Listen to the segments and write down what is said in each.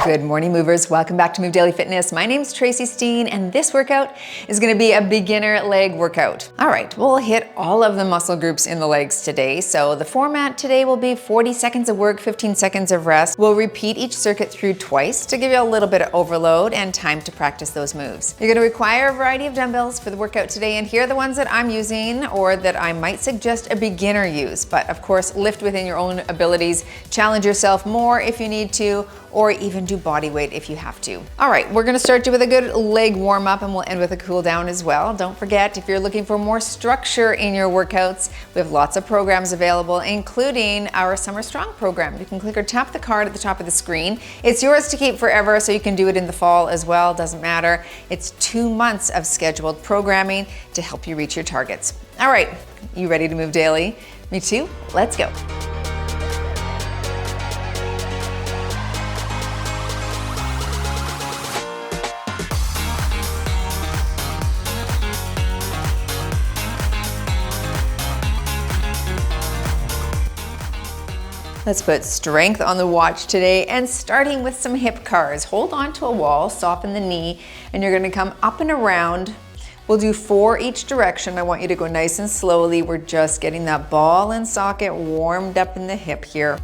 Good morning, movers. Welcome back to Move Daily Fitness. My name's Tracy Steen, and this workout is going to be a beginner leg workout. All right, we'll hit all of the muscle groups in the legs today. So the format today will be 40 seconds of work, 15 seconds of rest. We'll repeat each circuit through twice to give you a little bit of overload and time to practice those moves. You're going to require a variety of dumbbells for the workout today, and here are the ones that I'm using or that I might suggest a beginner use. But of course, lift within your own abilities, challenge yourself more if you need to, or even do body weight if you have to. All right, we're gonna start you with a good leg warm up and we'll end with a cool down as well. Don't forget, if you're looking for more structure in your workouts, we have lots of programs available, including our Summer Strong program. You can click or tap the card at the top of the screen. It's yours to keep forever, so you can do it in the fall as well, doesn't matter. It's 2 months of scheduled programming to help you reach your targets. All right, you ready to move daily? Me too, let's go. Let's put strength on the watch today, and starting with some hip cars. Hold on to a wall, soften the knee, and you're gonna come up and around. We'll do 4 each direction. I want you to go nice and slowly. We're just getting that ball and socket warmed up in the hip here.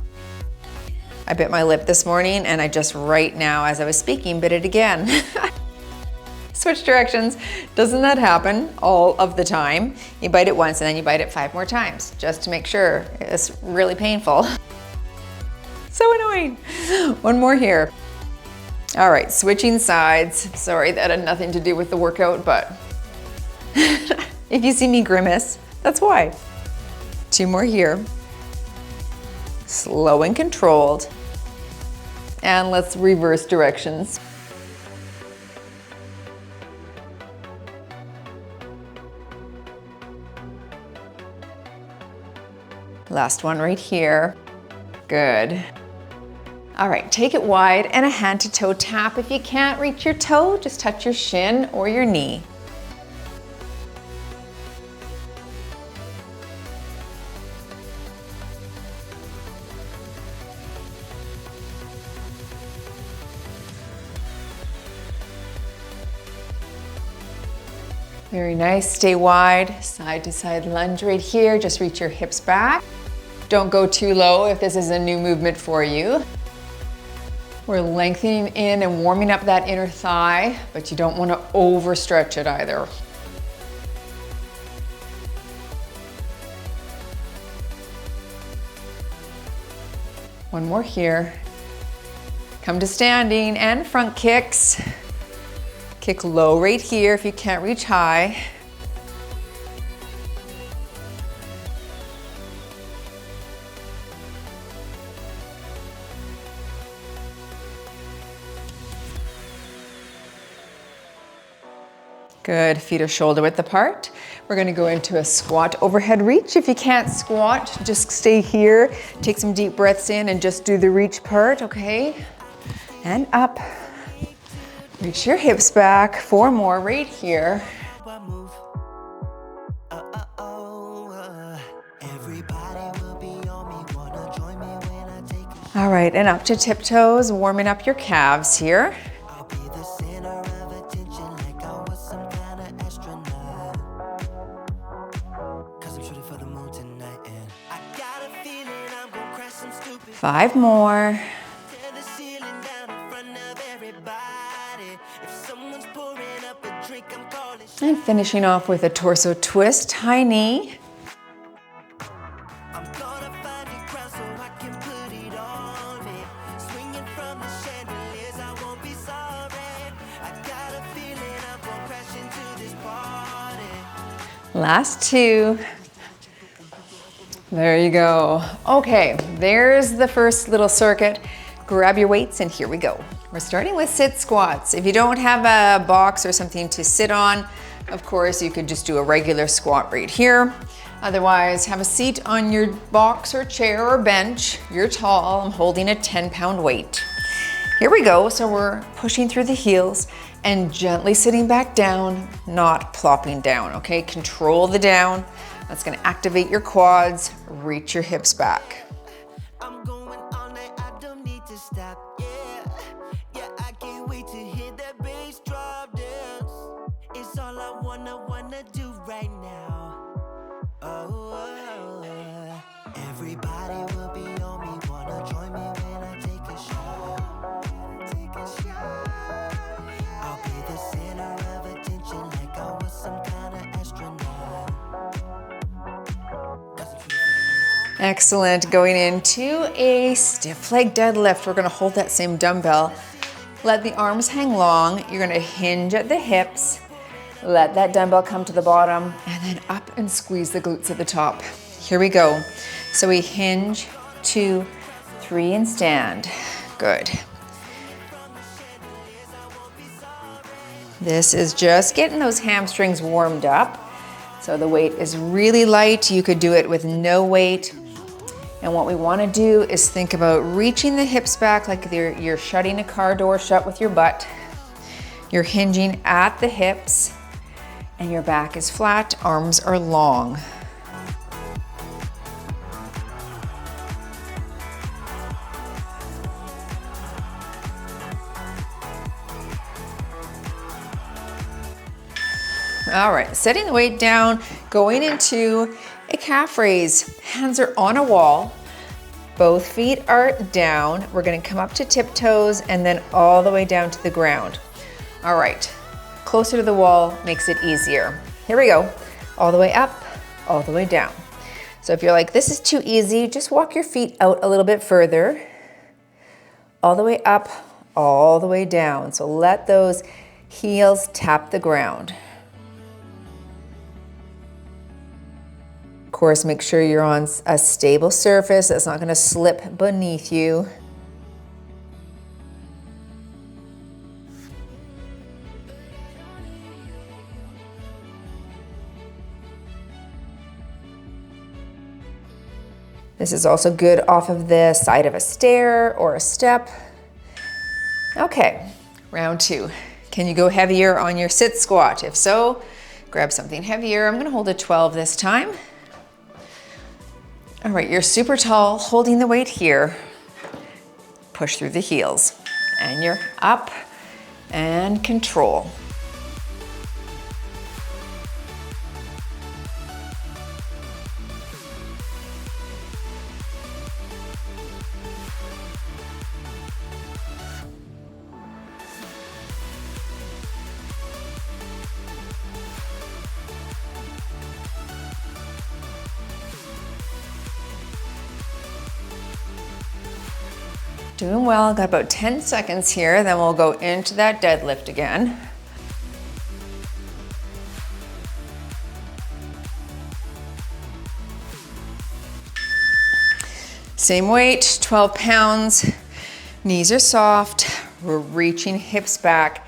I bit my lip this morning, and I just right now, as I was speaking, bit it again. Switch directions. Doesn't that happen all of the time? You bite it once and then you bite it 5 more times, just to make sure. It's really painful. So annoying. One more here. All right, switching sides. Sorry, that had nothing to do with the workout, but if you see me grimace, that's why. 2 more here. Slow and controlled. And let's reverse directions. Last one right here. Good. All right, take it wide and a hand to toe tap. If you can't reach your toe, just touch your shin or your knee. Very nice, stay wide, side to side lunge right here. Just reach your hips back. Don't go too low if this is a new movement for you. We're lengthening in and warming up that inner thigh, but you don't want to overstretch it either. One more here. Come to standing and front kicks. Kick low right here if you can't reach high. Good, feet are shoulder width apart. We're gonna go into a squat overhead reach. If you can't squat, just stay here. Take some deep breaths in and just do the reach part, okay? And up. Reach your hips back. 4 more right here. All right, and up to tiptoes, warming up your calves here. Five more. And finishing off with a torso twist, high knee. Last 2. There you go. Okay, there's the first little circuit. Grab your weights and here we go. We're starting with sit squats. If you don't have a box or something to sit on, of course, you could just do a regular squat right here. Otherwise, have a seat on your box or chair or bench. You're tall, I'm holding a 10-pound weight. Here we go, so we're pushing through the heels and gently sitting back down, not plopping down, okay? Control the down. That's gonna activate your quads, reach your hips back. I'm going all night, I don't need to stop, yeah. Excellent. Going into a stiff leg deadlift. We're gonna hold that same dumbbell. Let the arms hang long. You're gonna hinge at the hips. Let that dumbbell come to the bottom and then up and squeeze the glutes at the top. Here we go. So we hinge, 2, 3, and stand. Good. This is just getting those hamstrings warmed up. So the weight is really light. You could do it with no weight. And what we want to do is think about reaching the hips back like you're shutting a car door shut with your butt. You're hinging at the hips and your back is flat, arms are long. All right, setting the weight down, going into a calf raise. Hands are on a wall, both feet are down. We're gonna come up to tiptoes and then all the way down to the ground. All right, closer to the wall makes it easier. Here we go, all the way up, all the way down. So if you're like, this is too easy, just walk your feet out a little bit further, all the way up, all the way down. So let those heels tap the ground. Of course, make sure you're on a stable surface that's not going to slip beneath you. This is also good off of the side of a stair or a step. Okay, round 2. Can you go heavier on your sit squat? If so, grab something heavier. I'm going to hold a 12 this time. All right, you're super tall, holding the weight here. Push through the heels and you're up and control. Doing well, got about 10 seconds here, then we'll go into that deadlift again. Same weight, 12 pounds, knees are soft, we're reaching hips back.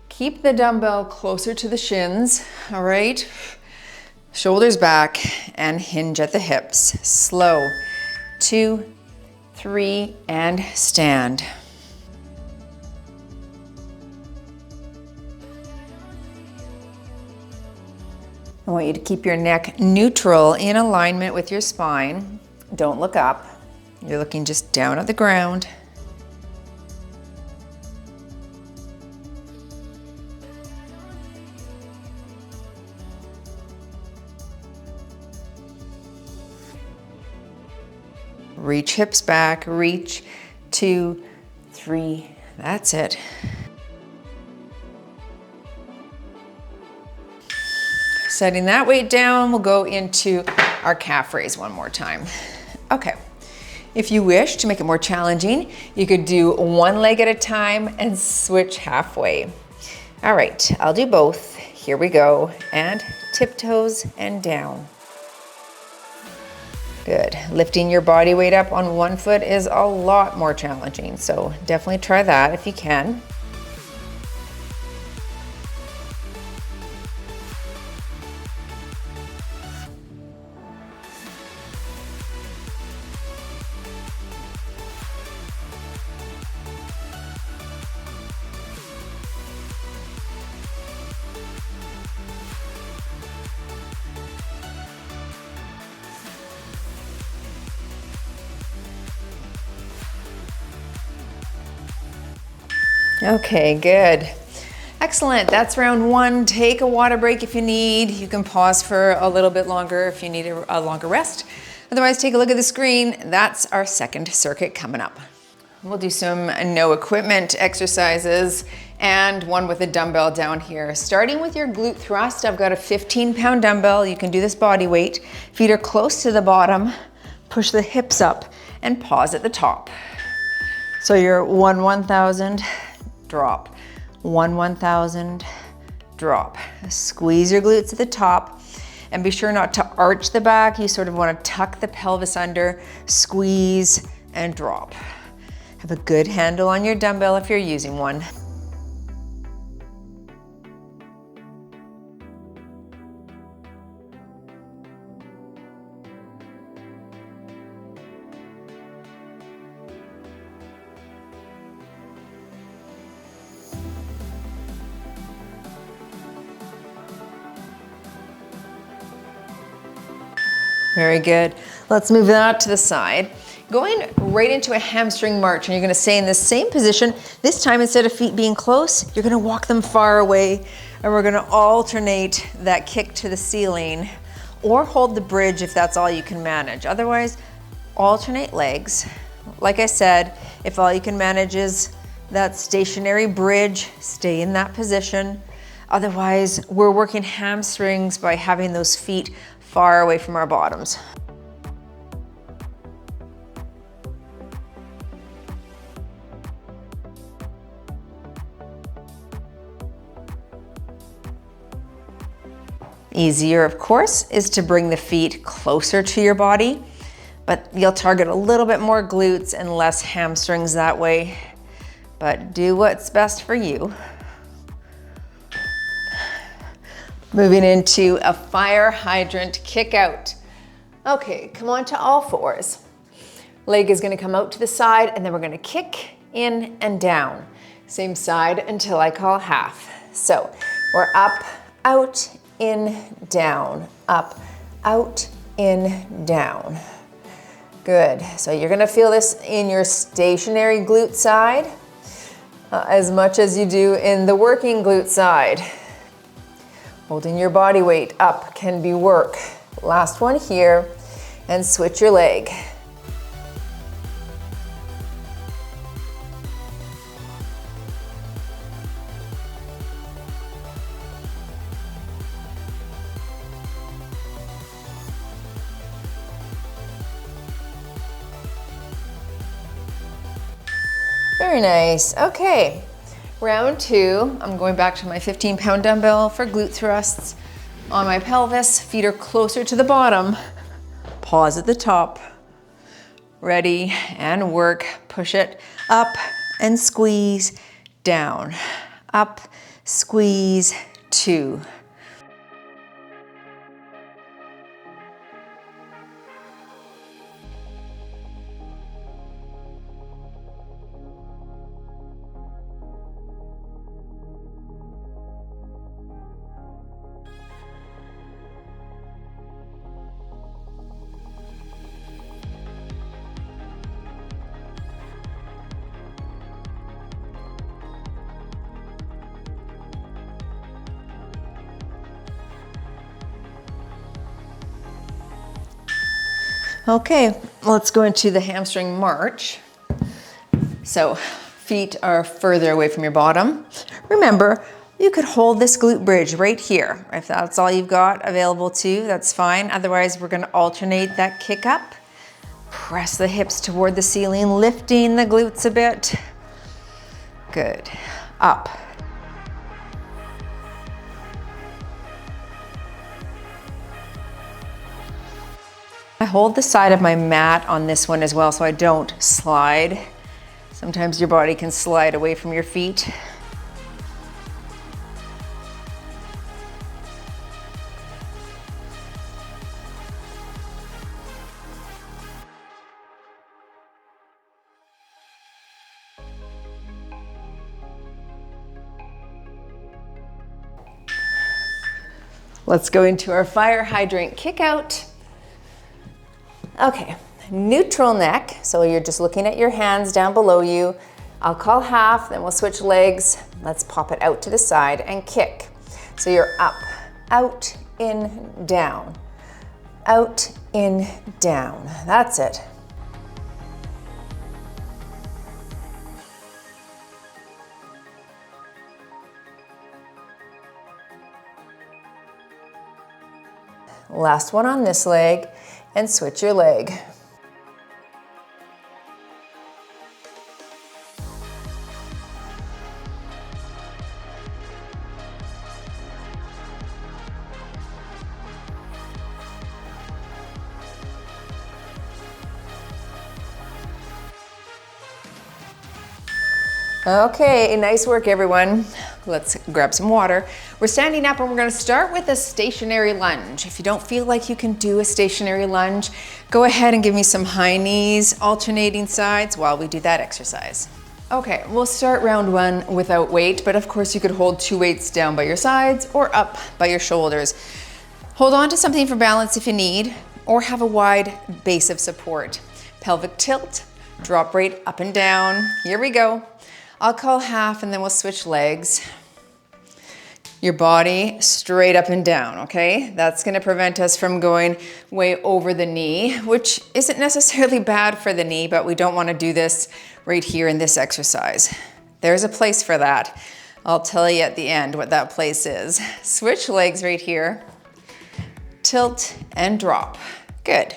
Keep the dumbbell closer to the shins, all right? Shoulders back and hinge at the hips. Slow, 2, 3, and stand. I want you to keep your neck neutral in alignment with your spine. Don't look up. You're looking just down at the ground. Reach hips back, reach, 2, 3, that's it. Setting that weight down, we'll go into our calf raise one more time. Okay, if you wish to make it more challenging, you could do one leg at a time and switch halfway. All right, I'll do both. Here we go, and tiptoes and down. Good. Lifting your body weight up on one foot is a lot more challenging, so definitely try that if you can. Okay, good. Excellent, that's round 1. Take a water break if you need. You can pause for a little bit longer if you need a longer rest. Otherwise, take a look at the screen. That's our second circuit coming up. We'll do some no equipment exercises and one with a dumbbell down here. Starting with your glute thrust, I've got a 15-pound dumbbell. You can do this body weight. Feet are close to the bottom. push the hips up, and pause at the top. So you're 1,000, drop, 1,000, drop. Squeeze your glutes at the top, and be sure not to arch the back. You sort of want to tuck the pelvis under, squeeze, and drop. Have a good handle on your dumbbell if you're using one. Very good. Let's move that to the side. Going right into a hamstring march, and you're gonna stay in the same position. This time, instead of feet being close, you're gonna walk them far away, and we're gonna alternate that kick to the ceiling, or hold the bridge if that's all you can manage. Otherwise, alternate legs. Like I said, if all you can manage is that stationary bridge, stay in that position. Otherwise, we're working hamstrings by having those feet far away from our bottoms. Easier, of course, is to bring the feet closer to your body, but you'll target a little bit more glutes and less hamstrings that way. But do what's best for you. Moving into a fire hydrant kick out. Okay, come on to all fours. Leg is gonna come out to the side, and then we're gonna kick in and down. Same side until I call half. So we're up, out, in, down, up, out, in, down. Good, so you're gonna feel this in your stationary glute side as much as you do in the working glute side. Holding your body weight up can be work. Last one here, and switch your leg. Very nice, okay. Round two, I'm going back to my 15-pound dumbbell for glute thrusts. On my pelvis, feet are closer to the bottom. Pause at the top. Ready, and work. Push it up and squeeze, down. Up, squeeze, 2. Okay, let's go into the hamstring march. So feet are further away from your bottom. Remember, you could hold this glute bridge right here. If that's all you've got available to you, that's fine. Otherwise, we're gonna alternate that kick up. Press the hips toward the ceiling, lifting the glutes a bit. Good, up. I hold the side of my mat on this one as well so I don't slide. Sometimes your body can slide away from your feet. Let's go into our fire hydrant kick out. Okay, neutral neck. So you're just looking at your hands down below you. I'll call half, then we'll switch legs. Let's pop it out to the side and kick. So you're up, out, in, down. Out, in, down. That's it. Last one on this leg, and switch your leg. Okay, nice work everyone. Let's grab some water. We're standing up and we're gonna start with a stationary lunge. If you don't feel like you can do a stationary lunge, go ahead and give me some high knees, alternating sides while we do that exercise. Okay, we'll start round one without weight, but of course you could hold 2 weights down by your sides or up by your shoulders. Hold on to something for balance if you need, or have a wide base of support. Pelvic tilt, drop right up and down. Here we go. I'll call half and then we'll switch legs. Your body straight up and down, okay? That's gonna prevent us from going way over the knee, which isn't necessarily bad for the knee, but we don't wanna do this right here in this exercise. There's a place for that. I'll tell you at the end what that place is. Switch legs right here. Tilt and drop. Good.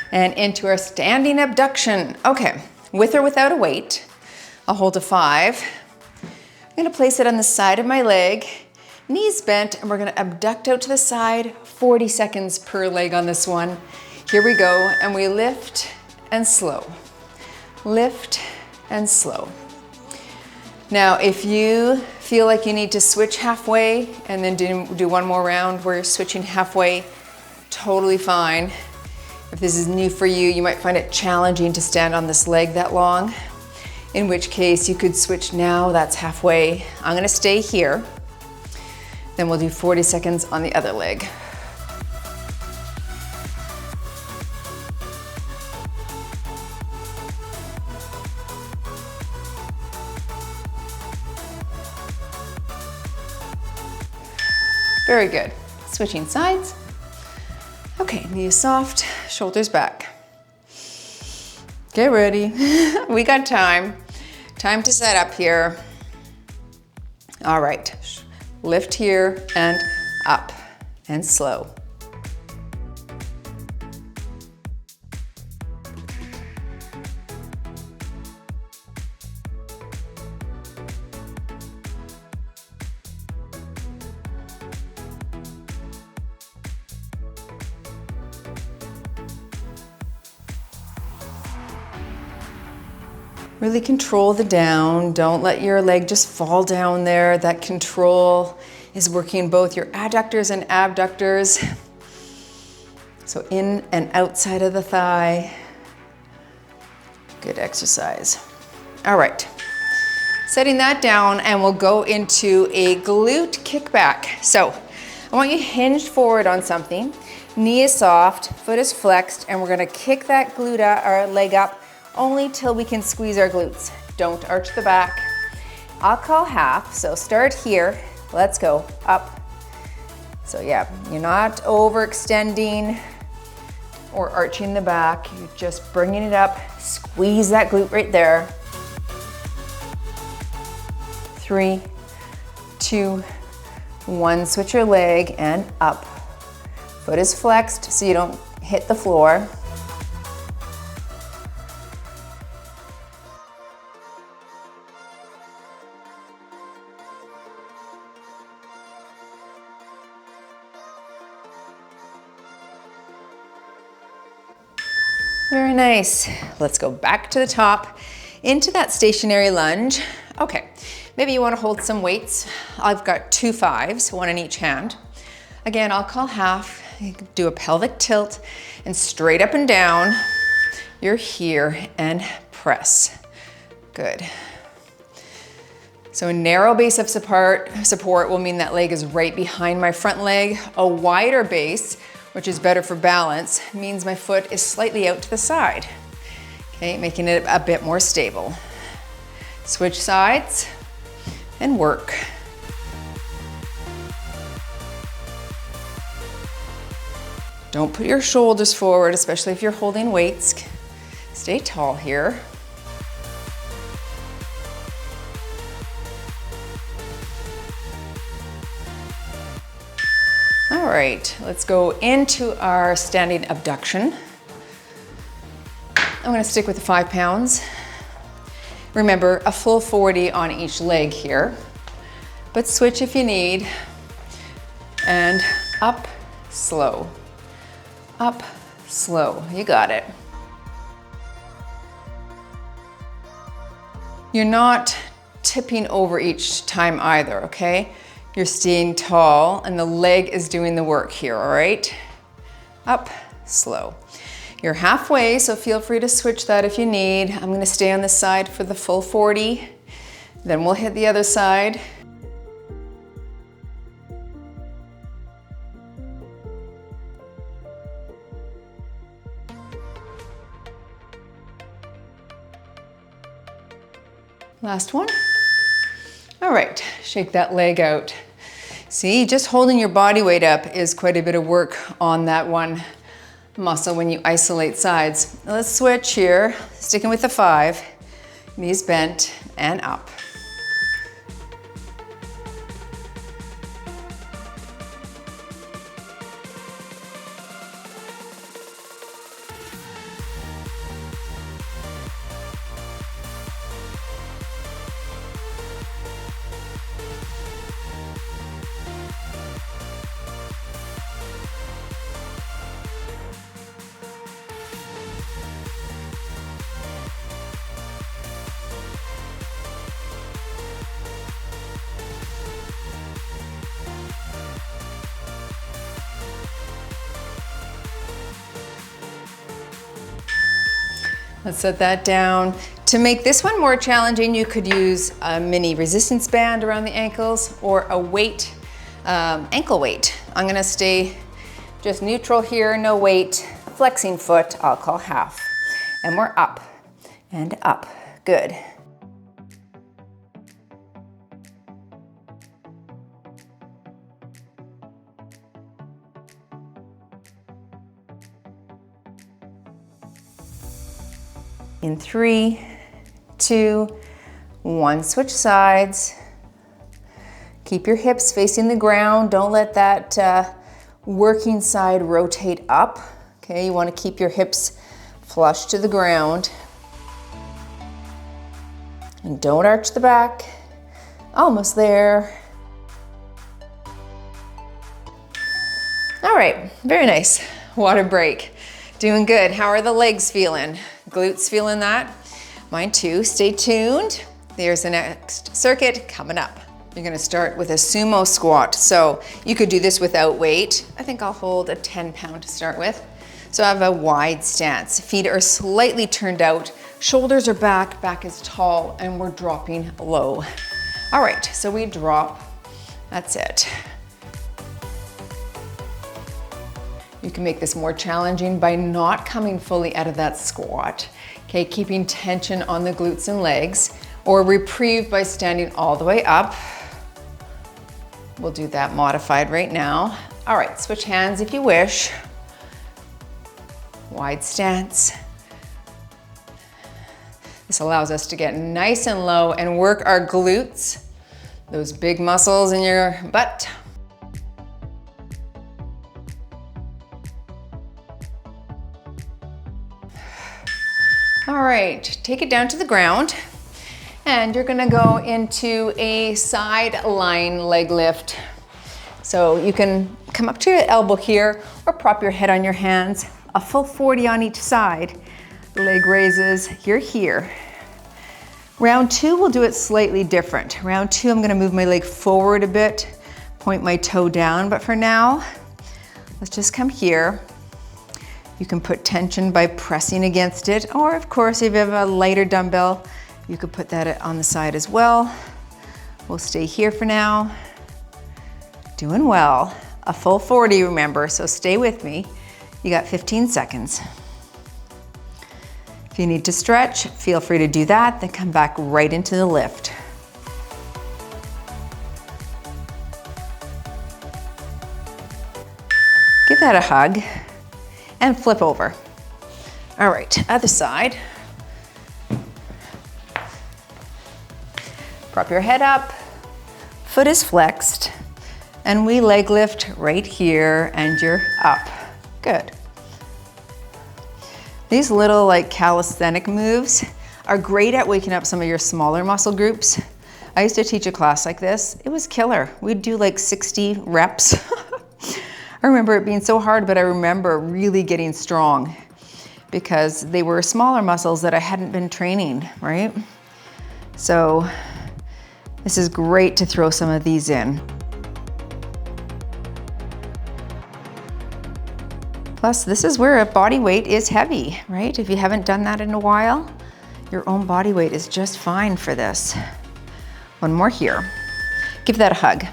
And into our standing abduction. Okay, with or without a weight. I'll hold a 5. I'm gonna place it on the side of my leg, knees bent, and we're gonna abduct out to the side, 40 seconds per leg on this one. Here we go, and we lift and slow. Lift and slow. Now, if you feel like you need to switch halfway and then do one more round where you're switching halfway, totally fine. If this is new for you, you might find it challenging to stand on this leg that long, in which case you could switch now, that's halfway. I'm gonna stay here. Then we'll do 40 seconds on the other leg. Very good. Switching sides. Okay, knees soft, shoulders back. Get ready. We got time. Time to set up here. All right, lift here and up and slow. Really control the down. Don't let your leg just fall down there. That control is working both your adductors and abductors. So in and outside of the thigh. Good exercise. All right. Setting that down and we'll go into a glute kickback. So I want you hinged forward on something. Knee is soft, foot is flexed, and we're gonna kick that glute or leg up only till we can squeeze our glutes. Don't arch the back. I'll call half, so start here. Let's go, up. So yeah, you're not overextending or arching the back. You're just bringing it up. Squeeze that glute right there. 3, 2, 1. Switch your leg and up. Foot is flexed so you don't hit the floor. Very nice. Let's go back to the top into that stationary lunge. Okay, maybe you want to hold some weights. I've got 2 5s, one in each hand. Again, I'll call half. You can do a pelvic tilt and straight up and down. You're here and press. Good. So a narrow base of support will mean that leg is right behind my front leg. A wider base, which is better for balance, means my foot is slightly out to the side. Okay, making it a bit more stable. Switch sides and work. Don't put your shoulders forward, especially if you're holding weights. Stay tall here. All right, let's go into our standing abduction. I'm gonna stick with the 5 pounds. Remember, a full 40 on each leg here, but switch if you need. And up, slow. Up, slow. You got it. You're not tipping over each time either, okay? You're staying tall and the leg is doing the work here, all right? Up, slow. You're halfway, so feel free to switch that if you need. I'm gonna stay on this side for the full 40, then we'll hit the other side. Last one. All right, shake that leg out. See, just holding your body weight up is quite a bit of work on that one muscle when you isolate sides. Let's switch here, sticking with the 5, knees bent and up. Let's set that down. To make this one more challenging, you could use a mini resistance band around the ankles or a weight, ankle weight. I'm gonna stay just neutral here, no weight. Flexing foot, I'll call half. And we're up and up, good. In 3, 2, 1, switch sides. Keep your hips facing the ground. Don't let that working side rotate up. Okay, you want to keep your hips flush to the ground. And don't arch the back. Almost there. All right, very nice. Water break. Doing good. How are the legs feeling? Glutes feeling that? Mine too. Stay tuned. There's the next circuit coming up. You're gonna start with a sumo squat. So you could do this without weight. I think I'll hold a 10-pound to start with. So I have a wide stance. Feet are slightly turned out. Shoulders are back, back is tall, and we're dropping low. All right, so we drop. That's it. You can make this more challenging by not coming fully out of that squat. Okay, keeping tension on the glutes and legs, or reprieve by standing all the way up. We'll do that modified right now. All right, switch hands if you wish. Wide stance. This allows us to get nice and low and work our glutes, those big muscles in your butt. All right, take it down to the ground and you're gonna go into a side lying leg lift. So you can come up to your elbow here or prop your head on your hands, a full 40 on each side. Leg raises, you're here. Round 2, we'll do it slightly different. Round 2, I'm gonna move my leg forward a bit, point my toe down, but for now, let's just come here. You can put tension by pressing against it, or of course, if you have a lighter dumbbell, you could put that on the side as well. We'll stay here for now. Doing well. A full 40, remember, so stay with me. You got 15 seconds. If you need to stretch, feel free to do that, then come back right into the lift. Give that a hug. And flip over. All right, other side. Prop your head up, foot is flexed, and we leg lift right here, and you're up. Good. These little like calisthenic moves, are great at waking up some of your smaller muscle groups. I used to teach a class like this. It was killer. We'd do like 60 reps. I remember it being so hard, but I remember really getting strong because they were smaller muscles that I hadn't been training, right? So this is great to throw some of these in. Plus, this is where a body weight is heavy, right? If you haven't done that in a while, your own body weight is just fine for this. One more here. Give that a hug.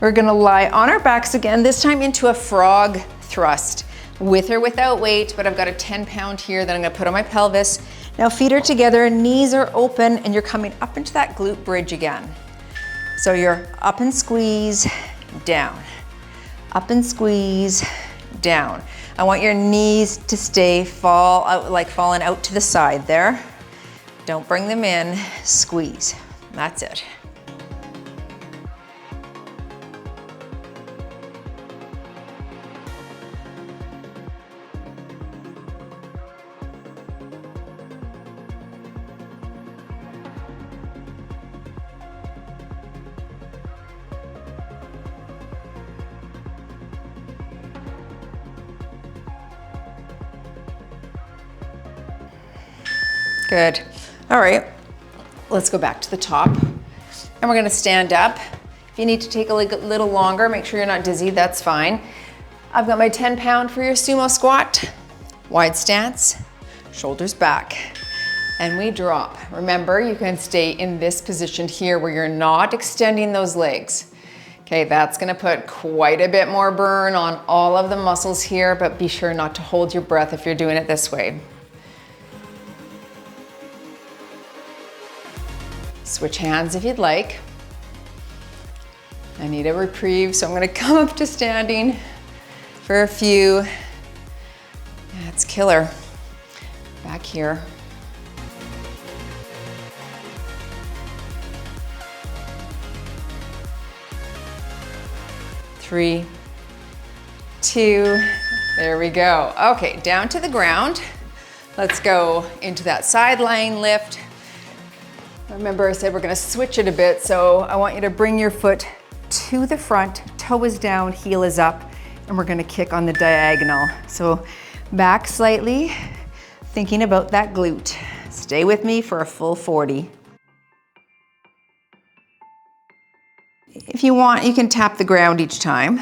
We're gonna lie on our backs again, this time into a frog thrust, with or without weight, but I've got a 10-pound here that I'm gonna put on my pelvis. Now feet are together, knees are open, and you're coming up into that glute bridge again. So you're up and squeeze, down. Up and squeeze, down. I want your knees to stay fall out, like falling out to the side there. Don't bring them in, squeeze. That's it. Good. All right, let's go back to the top. And we're gonna stand up. If you need to take a little longer, make sure you're not dizzy, that's fine. I've got my 10-pound for your sumo squat. Wide stance, shoulders back. And we drop. Remember, you can stay in this position here where you're not extending those legs. Okay, that's gonna put quite a bit more burn on all of the muscles here, but be sure not to hold your breath if you're doing it this way. Switch hands if you'd like. I need a reprieve, so I'm gonna come up to standing for a few. That's killer. Back here. Three, two, there we go. Okay, down to the ground. Let's go into that side lying lift. Remember I said we're gonna switch it a bit, so I want you to bring your foot to the front, toe is down, heel is up, and we're gonna kick on the diagonal. So back slightly, thinking about that glute. Stay with me for a full 40. If you want, you can tap the ground each time.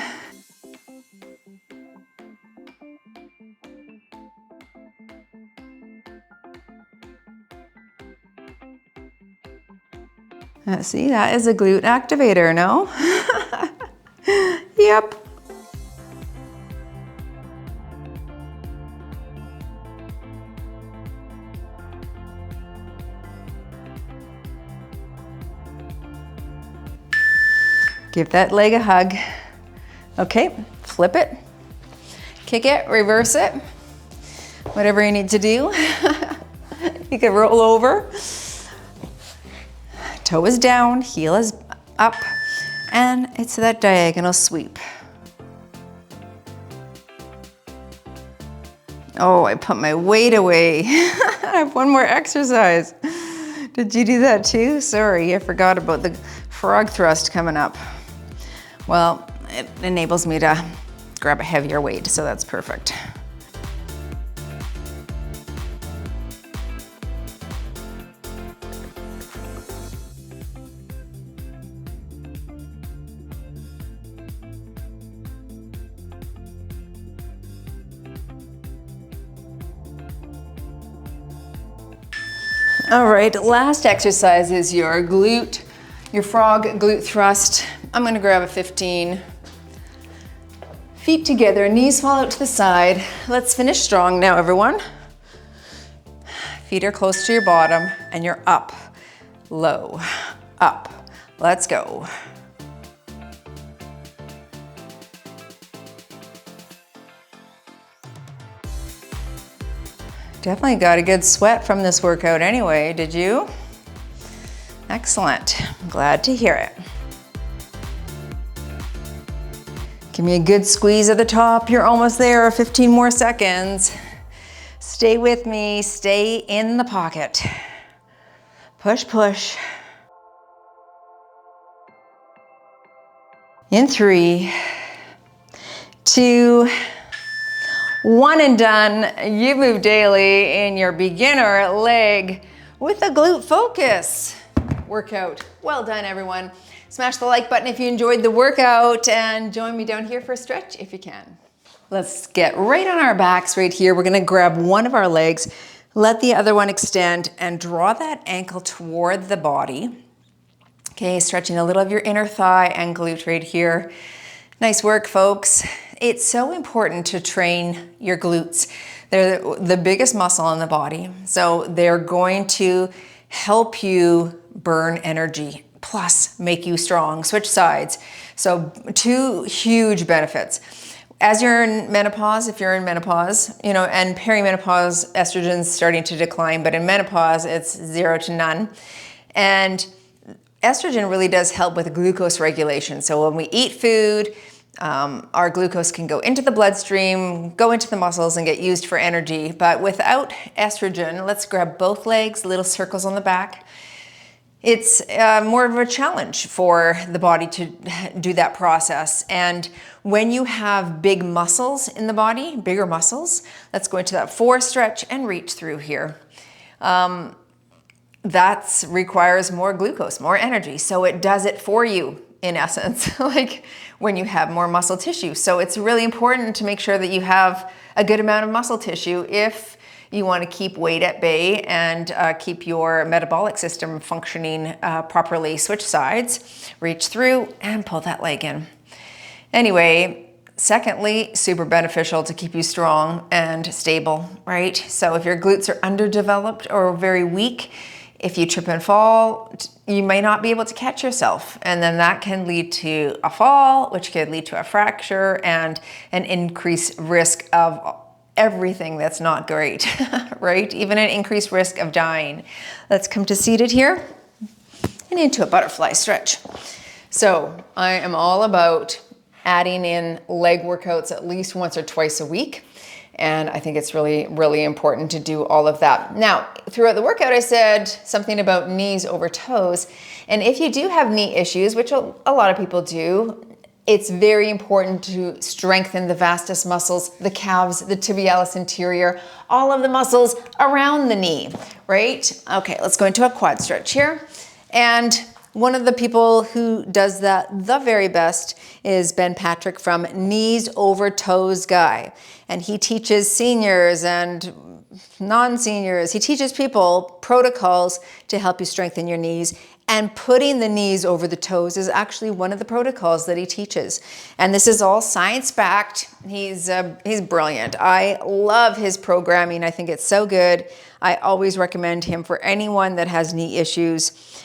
See, that is a glute activator, no? Yep. Give that leg a hug. Okay, flip it, kick it, reverse it, whatever you need to do. You can roll over. Toe is down, heel is up, and it's that diagonal sweep. Oh, I put my weight away. I have one more exercise. Did you do that too? Sorry, I forgot about the frog thrust coming up. Well, it enables me to grab a heavier weight, so that's perfect. All right, last exercise is your glute, your frog glute thrust. I'm gonna grab a 15. Feet together, knees fall out to the side. Let's finish strong now, everyone. Feet are close to your bottom and you're up, low, up. Let's go. Definitely got a good sweat from this workout anyway, did you? Excellent, I'm glad to hear it. Give me a good squeeze at the top. You're almost there, 15 more seconds. Stay with me, stay in the pocket. Push, push. In 3, 2, 1 and done. You move daily in your beginner leg with a glute focus workout. Well done, everyone. Smash the like button if you enjoyed the workout and join me down here for a stretch if you can. Let's get right on our backs right here. We're gonna grab one of our legs, let the other one extend and draw that ankle toward the body. Okay, stretching a little of your inner thigh and glute right here. Nice work, folks. It's so important to train your glutes. They're the biggest muscle in the body. So they're going to help you burn energy, plus make you strong. Switch sides. So 2 huge benefits. As you're in menopause, if you're in menopause, you know, and perimenopause, estrogen's starting to decline, but in menopause, it's 0 to none. And estrogen really does help with glucose regulation. So when we eat food, our glucose can go into the bloodstream, go into the muscles and get used for energy. But without estrogen, let's grab both legs, little circles on the back. It's more of a challenge for the body to do that process. And when you have big muscles in the body, bigger muscles, let's go into that 4 stretch and reach through here. That requires more glucose, more energy. So it does it for you in essence, like when you have more muscle tissue. So it's really important to make sure that you have a good amount of muscle tissue if you want to keep weight at bay and keep your metabolic system functioning properly. Switch sides, reach through and pull that leg in. Anyway, secondly, super beneficial to keep you strong and stable, right? So if your glutes are underdeveloped or very weak, if you trip and fall, you may not be able to catch yourself. And then that can lead to a fall, which could lead to a fracture and an increased risk of everything that's not great, right? Even an increased risk of dying. Let's come to seated here and into a butterfly stretch. So I am all about adding in leg workouts at least once or twice a week. And I think it's really, really important to do all of that. Now, throughout the workout, I said something about knees over toes. And if you do have knee issues, which a lot of people do, it's very important to strengthen the vastus muscles, the calves, the tibialis anterior, all of the muscles around the knee, right? Okay, let's go into a quad stretch here. And one of the people who does that the very best is Ben Patrick from Knees Over Toes Guy. And he teaches seniors and non-seniors. He teaches people protocols to help you strengthen your knees. And putting the knees over the toes is actually one of the protocols that he teaches. And this is all science-backed. He's brilliant. I love his programming. I think it's so good. I always recommend him for anyone that has knee issues.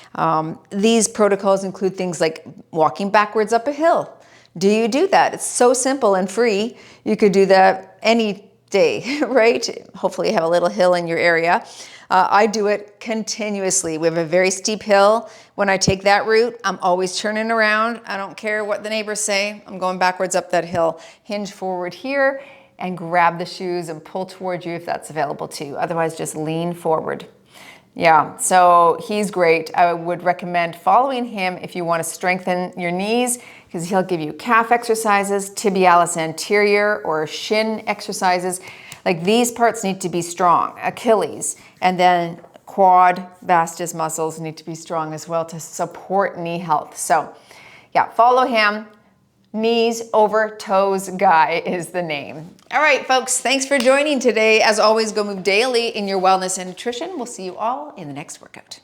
These protocols include things like walking backwards up a hill. Do you do that? It's so simple and free. You could do that any day, right? Hopefully you have a little hill in your area. I do it continuously. We have a very steep hill. When I take that route, I'm always turning around. I don't care what the neighbors say. I'm going backwards up that hill. Hinge forward here and grab the shoes and pull towards you if that's available to you. Otherwise, just lean forward. Yeah, so he's great. I would recommend following him if you want to strengthen your knees, because he'll give you calf exercises, tibialis anterior or shin exercises. Like these parts need to be strong, Achilles, and then quad vastus muscles need to be strong as well to support knee health. So yeah, follow him. Knees Over Toes Guy is the name. All right, folks, thanks for joining today. As always, go move daily in your wellness and nutrition. We'll see you all in the next workout.